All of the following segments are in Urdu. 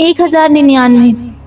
1099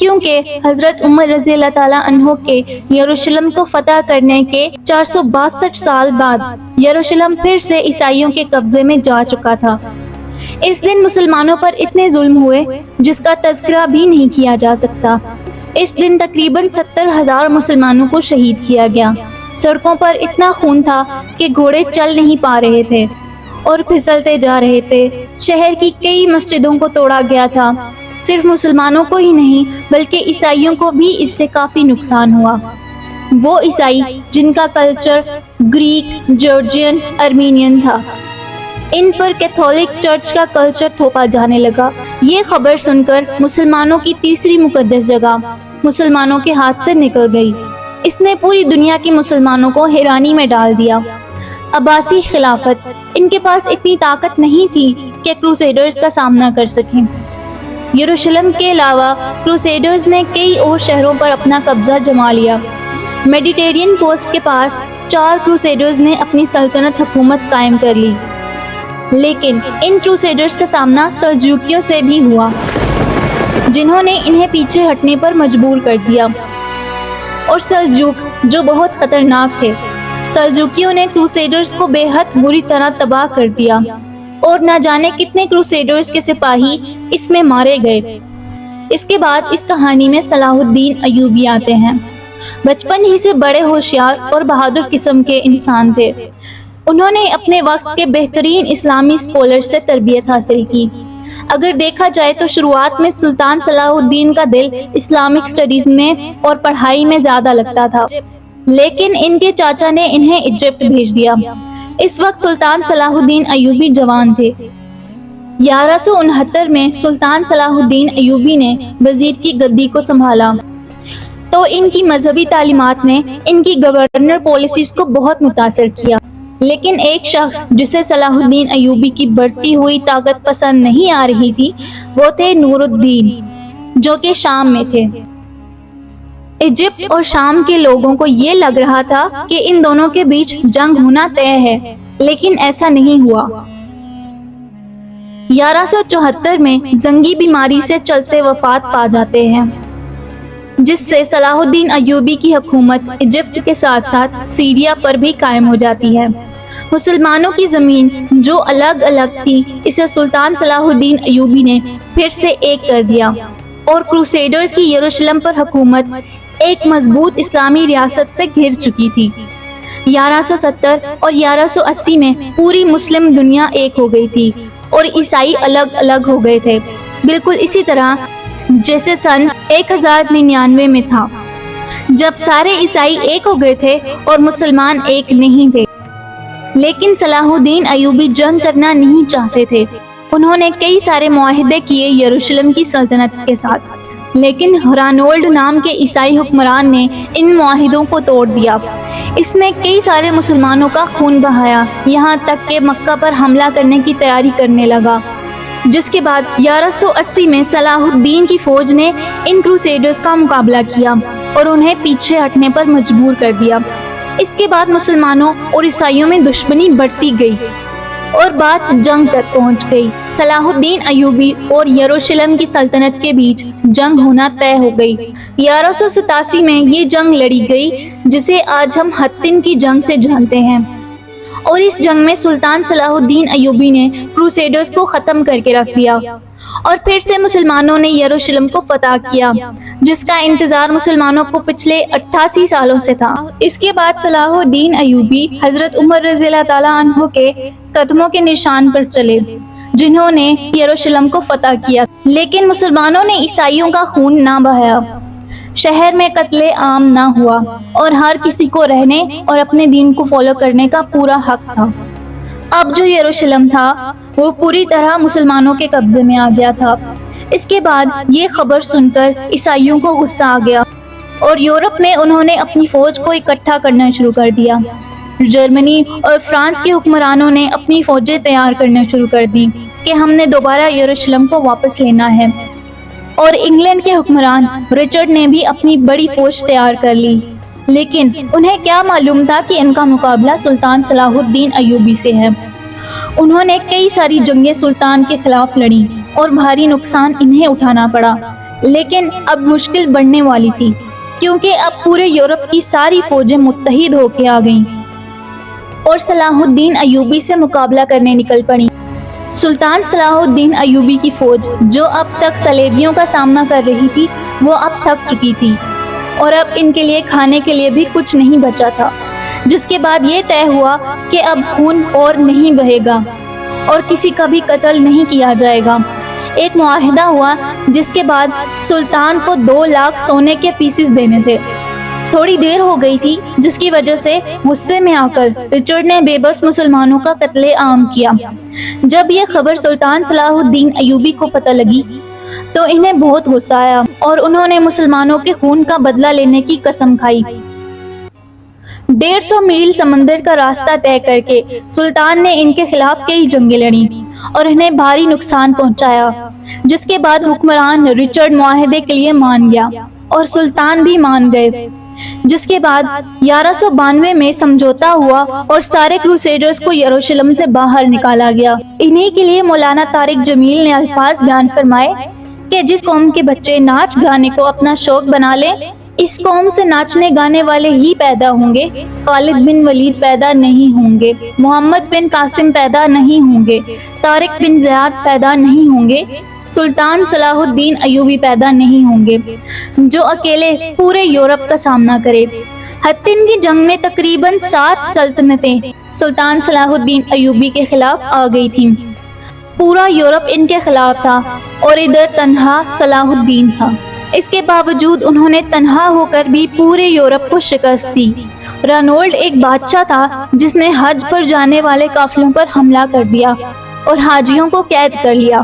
کیونکہ حضرت عمر رضی اللہ تعالیٰ عنہ کے یروشلم کو فتح کرنے کے 462 سال بعد یروشلم پھر سے عیسائیوں کے قبضے میں جا چکا تھا۔ اس دن مسلمانوں پر اتنے ظلم ہوئے جس کا تذکرہ بھی نہیں کیا جا سکتا۔ اس دن تقریباً 70,000 مسلمانوں کو شہید کیا گیا۔ سڑکوں پر اتنا خون تھا کہ گھوڑے چل نہیں پا رہے تھے اور پھسلتے جا رہے تھے۔ شہر کی کئی مسجدوں کو توڑا گیا تھا۔ صرف مسلمانوں کو ہی نہیں بلکہ عیسائیوں کو بھی اس سے کافی نقصان ہوا۔ وہ عیسائی جن کا کلچر گریک، جارجین، ارمینین تھا، ان پر کیتھولک چرچ کا کلچر تھوپا جانے لگا۔ یہ خبر سن کر مسلمانوں کی تیسری مقدس جگہ مسلمانوں کے ہاتھ سے نکل گئی۔ اس نے پوری دنیا کے مسلمانوں کو حیرانی میں ڈال دیا۔ عباسی خلافت، ان کے پاس اتنی طاقت نہیں تھی کہ کروسیڈرز کا سامنا کر سکیں۔ یروشلم کے علاوہ کروسیڈرز نے کئی اور شہروں پر اپنا قبضہ جما لیا۔ میڈیٹرین کوسٹ کے پاس 4 کروسیڈرز نے اپنی سلطنت حکومت قائم کر لی، لیکن ان کروسیڈرز کا سامنا سلجوکیوں سے بھی ہوا، جنہوں نے انہیں پیچھے ہٹنے پر مجبور کر دیا۔ اور سلجوک جو بہت خطرناک تھے، سلجوکیوں نے کروسیڈرز کو بے حد بری طرح تباہ کر دیا اور نہ جانے کتنے کروسیڈرز کے سپاہی اس میں مارے گئے۔ اس کے بعد اس کہانی میں صلاح الدین ایوبی آتے ہیں۔ بچپن ہی سے بڑے ہوشیار اور بہادر قسم کے انسان تھے۔ انہوں نے اپنے وقت کے بہترین اسلامی اسکالر سے تربیت حاصل کی۔ اگر دیکھا جائے تو شروعات میں سلطان صلاح الدین کا دل اسلامک سٹڈیز میں اور پڑھائی میں زیادہ لگتا تھا، لیکن ان کے چاچا نے انہیں ایجپٹ بھیج دیا۔ اس وقت سلطان صلاح الدین ایوبی جوان تھے۔ 1169 میں سلطان صلاح الدین ایوبی نے وزیر کی گدی کو سنبھالا تو ان کی مذہبی تعلیمات نے ان کی گورنر پالیسیز کو بہت متاثر کیا۔ لیکن ایک شخص جسے صلاح الدین ایوبی کی بڑھتی ہوئی طاقت پسند نہیں آ رہی تھی، وہ تھے نور الدین، جو کہ شام میں تھے۔ ایجپٹ اور شام کے لوگوں کو یہ لگ رہا تھا کہ ان دونوں کے بیچ جنگ ہونا طے ہے، لیکن ایسا نہیں ہوا۔ 1174 میں زنگی بیماری سے چلتے وفات پا جاتے ہیں، جس سے صلاح الدین ایوبی کی حکومت ایجپٹ کے ساتھ ساتھ سیریا پر بھی قائم ہو جاتی ہے۔ مسلمانوں کی زمین جو الگ الگ تھی، اسے سلطان صلاح الدین ایوبی نے پھر سے ایک کر دیا اور کروسیڈرز کی یروشلم پر حکومت ایک مضبوط اسلامی ریاست سے گھر چکی تھی۔ 1170 اور 1180 میں پوری مسلم دنیا ایک ہو گئی تھی اور عیسائی الگ الگ ہو گئے تھے، بالکل اسی طرح جیسے سن 1099 میں تھا، جب سارے عیسائی ایک ہو گئے تھے اور مسلمان ایک نہیں تھے۔ لیکن صلاح الدین ایوبی جنگ کرنا نہیں چاہتے تھے۔ انہوں نے کئی سارے معاہدے کیے یروشلم کی سلطنت کے ساتھ، لیکن ہرانولڈ نام کے عیسائی حکمران نے ان معاہدوں کو توڑ دیا۔ اس نے کئی سارے مسلمانوں کا خون بہایا، یہاں تک کہ مکہ پر حملہ کرنے کی تیاری کرنے لگا، جس کے بعد 1180 میں صلاح الدین کی فوج نے ان کروسیڈرز کا مقابلہ کیا اور انہیں پیچھے ہٹنے پر مجبور کر دیا۔ اس کے بعد مسلمانوں اور عیسائیوں میں دشمنی بڑھتی گئی اور بات جنگ تک پہنچ گئی۔ صلاح الدین ایوبی اور یروشلم کی سلطنت کے بیچ جنگ ہونا طے ہو گئی۔ 1187 میں یہ جنگ لڑی گئی، جسے آج ہم حطن کی جنگ سے جانتے ہیں، اور اس جنگ میں سلطان صلاح الدین ایوبی نے کروسیڈرز کو ختم کر کے رکھ دیا اور پھر سے مسلمانوں نے یروشلم کو فتح کیا، جس کا انتظار مسلمانوں کو پچھلے 88 سالوں سے تھا۔ اس کے بعد صلاح الدین ایوبی حضرت عمر رضی اللہ تعالیٰ عنہ کے قدموں کے نشان پر چلے، جنہوں نے یروشلم کو فتح کیا، لیکن مسلمانوں نے عیسائیوں کا خون نہ بہایا، شہر میں قتل عام نہ ہوا، اور ہر کسی کو رہنے اور اپنے دین کو فالو کرنے کا پورا حق تھا۔ اب جو یروشلم تھا وہ پوری طرح مسلمانوں کے قبضے میں آ گیا تھا۔ اس کے بعد یہ خبر سن کر عیسائیوں کو غصہ آ گیا اور یورپ میں انہوں نے اپنی فوج کو اکٹھا کرنا شروع کر دیا۔ جرمنی اور فرانس کے حکمرانوں نے اپنی فوجیں تیار کرنا شروع کر دی کہ ہم نے دوبارہ یروشلم کو واپس لینا ہے، اور انگلینڈ کے حکمران رچرڈ نے بھی اپنی بڑی فوج تیار کر لی، لیکن انہیں کیا معلوم تھا کہ ان کا مقابلہ سلطان صلاح الدین ایوبی سے ہے۔ انہوں نے کئی ساری جنگیں سلطان کے خلاف لڑیں اور بھاری نقصان انہیں اٹھانا پڑا، لیکن اب مشکل بڑھنے والی تھی، کیونکہ اب پورے یورپ کی ساری فوجیں متحد ہو کے آ گئیں اور صلاح الدین ایوبی سے مقابلہ کرنے نکل پڑیں۔ سلطان صلاح الدین ایوبی کی فوج جو اب تک صلیبیوں کا سامنا کر رہی تھی، وہ اب تھک چکی تھی اور اب ان کے لیے کھانے کے لیے بھی کچھ نہیں بچا تھا، جس کے بعد یہ طے ہوا کہ اب خون اور نہیں بہے گا اور کسی کا بھی قتل نہیں کیا جائے گا۔ ایک معاہدہ ہوا جس کے بعد سلطان کو 2 لاکھ سونے کے پیسز دینے تھے۔ تھوڑی دیر ہو گئی تھی، جس کی وجہ سے غصے میں آ کر رچرڈ نے بے بس مسلمانوں کا قتل عام کیا۔ جب یہ خبر سلطان صلاح الدین ایوبی کو پتہ لگی تو انہیں بہت غصہ آیا اور انہوں نے مسلمانوں کے خون کا بدلہ لینے کی قسم کھائی۔ 150 میل سمندر کا راستہ طے کر کے سلطان نے ان کے خلاف کئی جنگیں لڑیں اور انہیں بھاری نقصان پہنچایا، جس کے بعد حکمران رچرڈ معاہدے کے لیے مان گیا اور سلطان بھی مان گئے، جس کے بعد 1192 میں سمجھوتا ہوا اور سارے کروسیڈرز کو یروشلم سے باہر نکالا گیا۔ انہی کے لیے مولانا طارق جمیل نے الفاظ بیان فرمائے کہ جس قوم کے بچے ناچ گانے کو اپنا شوق بنا لیں، اس قوم سے ناچنے گانے والے ہی پیدا ہوں گے۔ خالد بن ولید پیدا نہیں ہوں گے، محمد بن قاسم پیدا نہیں ہوں گے، طارق بن زیاد پیدا نہیں ہوں گے، سلطان صلاح الدین ایوبی پیدا نہیں ہوں گے، جو اکیلے پورے یورپ کا سامنا کرے۔ حطین کی جنگ میں تقریباً 7 سلطنتیں سلطان صلاح الدین ایوبی کے خلاف آ گئی تھیں۔ پورا یورپ ان کے خلاف تھا اور ادھر تنہا صلاح الدین تھا۔ اس کے باوجود انہوں نے تنہا ہو کر بھی پورے یورپ کو شکست دی۔ رانولڈ ایک بادشاہ تھا جس نے حج پر جانے والے قافلوں پر حملہ کر دیا اور حاجیوں کو قید کر لیا۔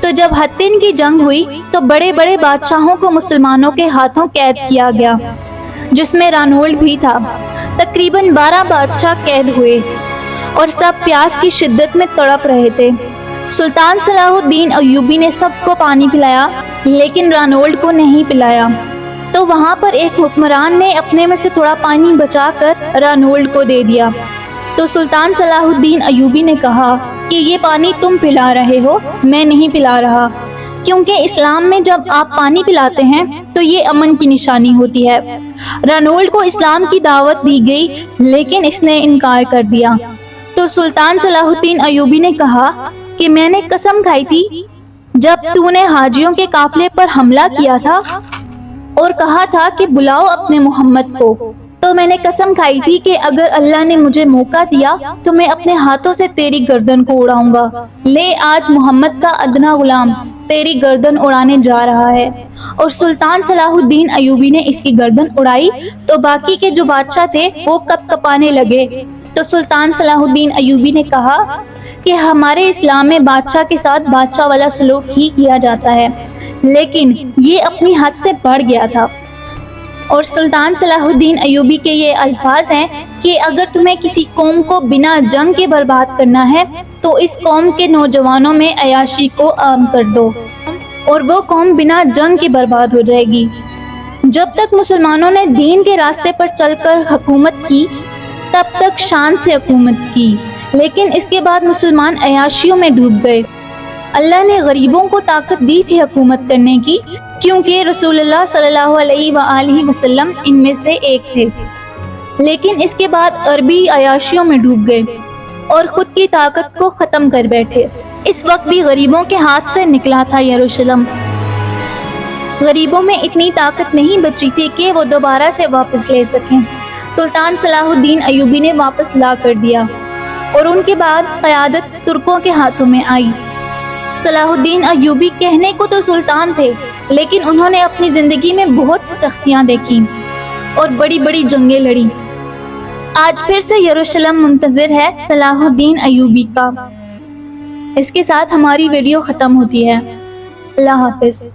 تو جب حطین کی جنگ ہوئی تو بڑے بڑے بادشاہوں کو مسلمانوں کے ہاتھوں قید کیا گیا، جس میں رانولڈ بھی تھا۔ تقریباً 12 بادشاہ قید ہوئے اور سب پیاس کی شدت میں تڑپ رہے تھے۔ سلطان صلاح الدین ایوبی نے سب کو پانی پلایا، لیکن رانولڈ کو نہیں پلایا۔ تو وہاں پر ایک حکمران نے اپنے میں سے تھوڑا پانی بچا کر رانولڈ کو دے دیا۔ تو سلطان صلاح الدین ایوبی نے کہا کہ یہ پانی تم پلا رہے ہو، میں نہیں پلا رہا، کیونکہ اسلام میں جب آپ پانی پلاتے ہیں تو یہ امن کی نشانی ہوتی ہے۔ رانولڈ کو اسلام کی دعوت دی گئی، لیکن اس نے انکار کر دیا۔ تو سلطان صلاح الدین ایوبی نے کہا کہ میں نے قسم کھائی تھی جب تو نے حاجیوں کے قافلے پر حملہ کیا تھا اور کہا تھا کہ بلاؤ اپنے محمد کو، تو میں نے قسم کھائی تھی کہ اگر اللہ نے مجھے موقع دیا تو میں اپنے ہاتھوں سے تیری گردن کو اڑاؤں گا۔ لے آج محمد کا ادنا غلام تیری گردن اڑانے جا رہا ہے۔ اور سلطان صلاح الدین ایوبی نے اس کی گردن اڑائی تو باقی کے جو بادشاہ تھے وہ کپ کپانے لگے۔ تو سلطان صلاح الدین ایوبی نے کہا کہ ہمارے اسلام میں بادشاہ کے ساتھ بادشاہ والا سلوک ہی کیا جاتا ہے، لیکن یہ اپنی حد سے بڑھ گیا تھا۔ اور سلطان صلاح الدین ایوبی کے یہ الفاظ ہیں کہ اگر تمہیں کسی قوم کو بنا جنگ کے برباد کرنا ہے تو اس قوم کے نوجوانوں میں عیاشی کو عام کر دو اور وہ قوم بنا جنگ کے برباد ہو جائے گی۔ جب تک مسلمانوں نے دین کے راستے پر چل کر حکومت کی تب تک شان سے حکومت کی، لیکن اس کے بعد مسلمان عیاشیوں میں ڈوب گئے۔ اللہ نے غریبوں کو طاقت دی تھی حکومت کرنے کی، کیونکہ رسول اللہ صلی اللہ علیہ وآلہ وسلم ان میں سے ایک تھے، لیکن اس کے بعد عربی عیاشیوں میں ڈوب گئے اور خود کی طاقت کو ختم کر بیٹھے۔ اس وقت بھی غریبوں کے ہاتھ سے نکلا تھا یروشلم۔ غریبوں میں اتنی طاقت نہیں بچی تھی کہ وہ دوبارہ سے واپس لے سکیں۔ سلطان صلاح الدین ایوبی نے واپس لا کر دیا اور ان کے بعد قیادت ترکوں کے ہاتھوں میں آئی۔ صلاح الدین ایوبی کہنے کو تو سلطان تھے، لیکن انہوں نے اپنی زندگی میں بہت سی سختیاں دیکھی اور بڑی بڑی جنگیں لڑی۔ آج پھر سے یروشلم منتظر ہے صلاح الدین ایوبی کا۔ اس کے ساتھ ہماری ویڈیو ختم ہوتی ہے۔ اللہ حافظ۔